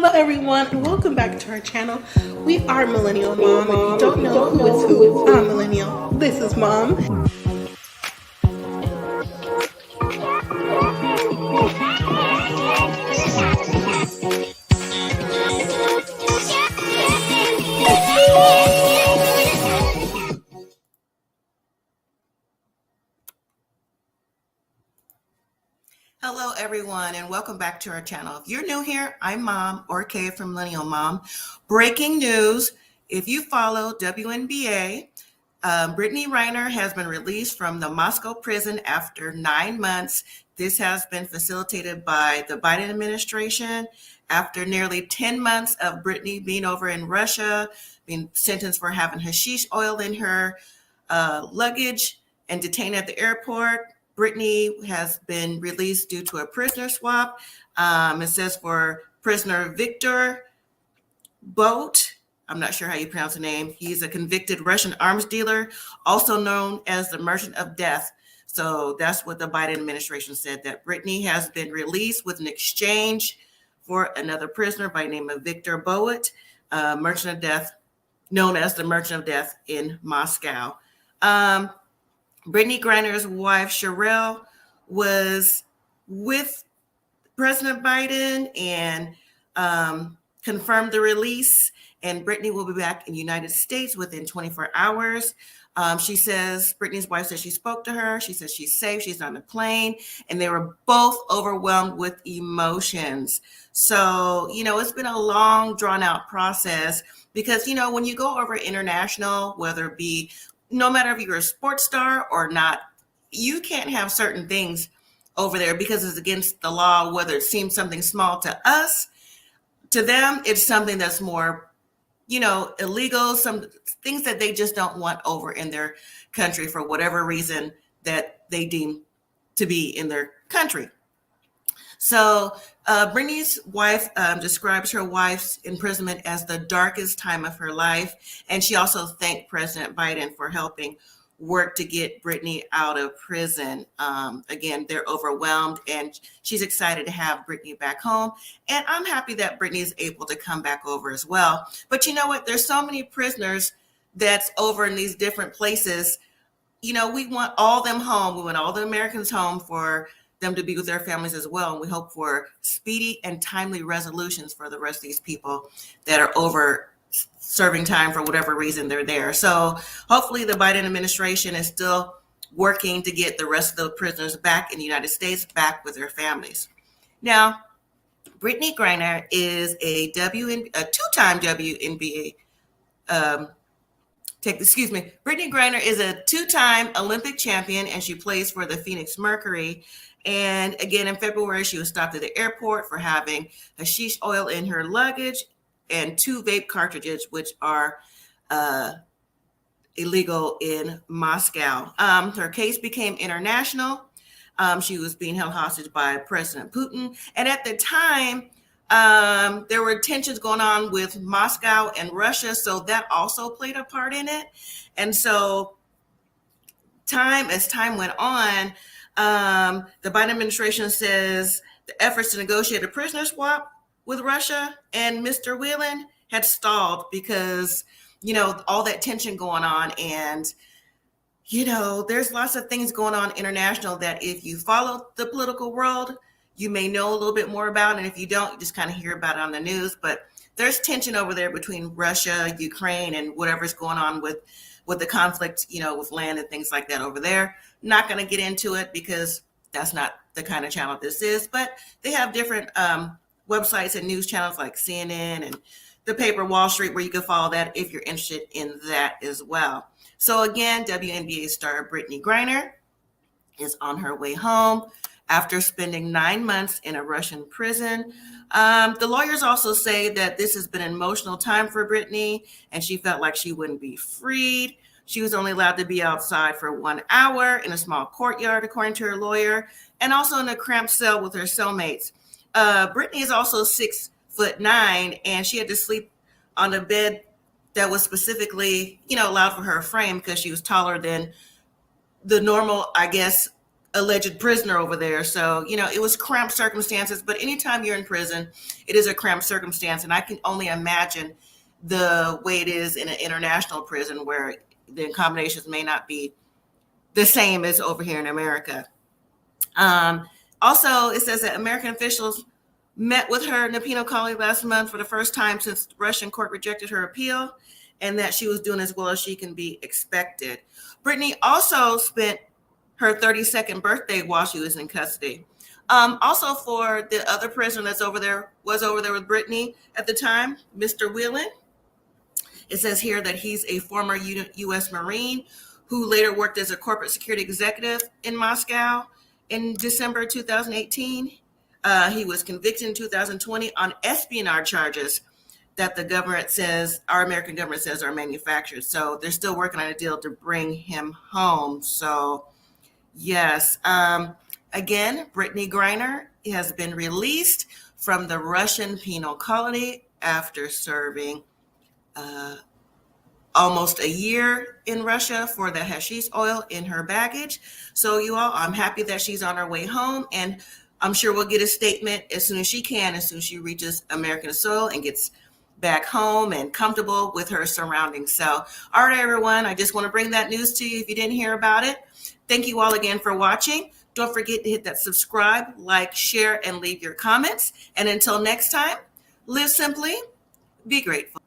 Hello everyone and welcome back to our channel. We are Millennial Mom. If you don't know who is I'm Millennial. This is Mom. Hello everyone and welcome back to our channel. If you're new here, I'm Mom or Kay from Millennial Mom. Breaking news, if you follow WNBA, Britney Griner has been released from the Moscow prison after 9 months. This has been facilitated by the Biden administration after nearly 10 months of Britney being over in Russia, being sentenced for having hashish oil in her luggage and detained at the airport. Britney has been released due to a prisoner swap. It says for prisoner Victor Boat. I'm not sure how you pronounce the name. He's a convicted Russian arms dealer, also known as the Merchant of Death. So that's what the Biden administration said, that Britney has been released with an exchange for another prisoner by the name of Victor Boat, Merchant of Death, known as the Merchant of Death in Moscow. Britney Griner's wife, Sherelle, was with President Biden and confirmed the release, and Britney will be back in the United States within 24 hours. Britney's wife says she spoke to her. She says she's safe. She's on the plane, and they were both overwhelmed with emotions. So, it's been a long, drawn-out process because, when you go over international, whether it be no matter if you're a sports star or not, you can't have certain things over there because it's against the law, whether it seems something small to us. To them, it's something that's more, illegal, some things that they just don't want over in their country for whatever reason that they deem to be in their country. So Britney's wife describes her wife's imprisonment as the darkest time of her life. And she also thanked President Biden for helping work to get Britney out of prison. Again, they're overwhelmed and she's excited to have Britney back home. And I'm happy that Britney is able to come back over as well. But you know what? There's so many prisoners that's over in these different places. We want all them home. We want all the Americans home for them to be with their families as well. And we hope for speedy and timely resolutions for the rest of these people that are over serving time for whatever reason they're there. So hopefully the Biden administration is still working to get the rest of the prisoners back in the United States, back with their families. Now, Britney Griner is a two-time WNBA Britney Griner is a two-time Olympic champion, and she plays for the Phoenix Mercury. And again, in February, she was stopped at the airport for having hashish oil in her luggage and 2 vape cartridges, which are illegal in Moscow. Her case became international. She was being held hostage by President Putin. And at the time, there were tensions going on with Moscow and Russia, so that also played a part in it. And so as time went on, the Biden administration says the efforts to negotiate a prisoner swap with Russia and Mr. Whelan had stalled because, all that tension going on. And, there's lots of things going on international that if you follow the political world, you may know a little bit more about. And if you don't, you just kind of hear about it on the news. But there's tension over there between Russia, Ukraine, and whatever's going on with the conflict, with land and things like that over there. Not going to get into it because that's not the kind of channel this is, but they have different websites and news channels like CNN and the paper Wall Street where you can follow that if you're interested in that as well. So again, WNBA star Britney Griner is on her way home after spending 9 months in a Russian prison. The lawyers also say that this has been an emotional time for Britney, and she felt like she wouldn't be freed. She was only allowed to be outside for 1 hour in a small courtyard, according to her lawyer, and also in a cramped cell with her cellmates. Britney is also 6'9", and she had to sleep on a bed that was specifically, allowed for her frame because she was taller than the normal, I guess, alleged prisoner over there. So, it was cramped circumstances, but anytime you're in prison, it is a cramped circumstance. And I can only imagine the way it is in an international prison where the accommodations may not be the same as over here in America. Also, it says that American officials met with her in the penal colony last month for the first time since the Russian court rejected her appeal, and that she was doing as well as she can be expected. Britney also spent her 32nd birthday while she was in custody. Also, for the other prisoner that's over there, was over there with Britney at the time, Mr. Whelan. It says here that he's a former U.S. Marine who later worked as a corporate security executive in Moscow in December 2018. He was convicted in 2020 on espionage charges that the government says, our American government says, are manufactured. So they're still working on a deal to bring him home. So yes, again, Britney Griner has been released from the Russian penal colony after serving almost a year in Russia for the hashish oil in her baggage. So you all, I'm happy that she's on her way home, and I'm sure we'll get a statement as soon as she can, as soon as she reaches American soil and gets back home and comfortable with her surroundings. So, all right, everyone, I just want to bring that news to you if you didn't hear about it. Thank you all again for watching. Don't forget to hit that subscribe, like, share, and leave your comments. And until next time, live simply, be grateful.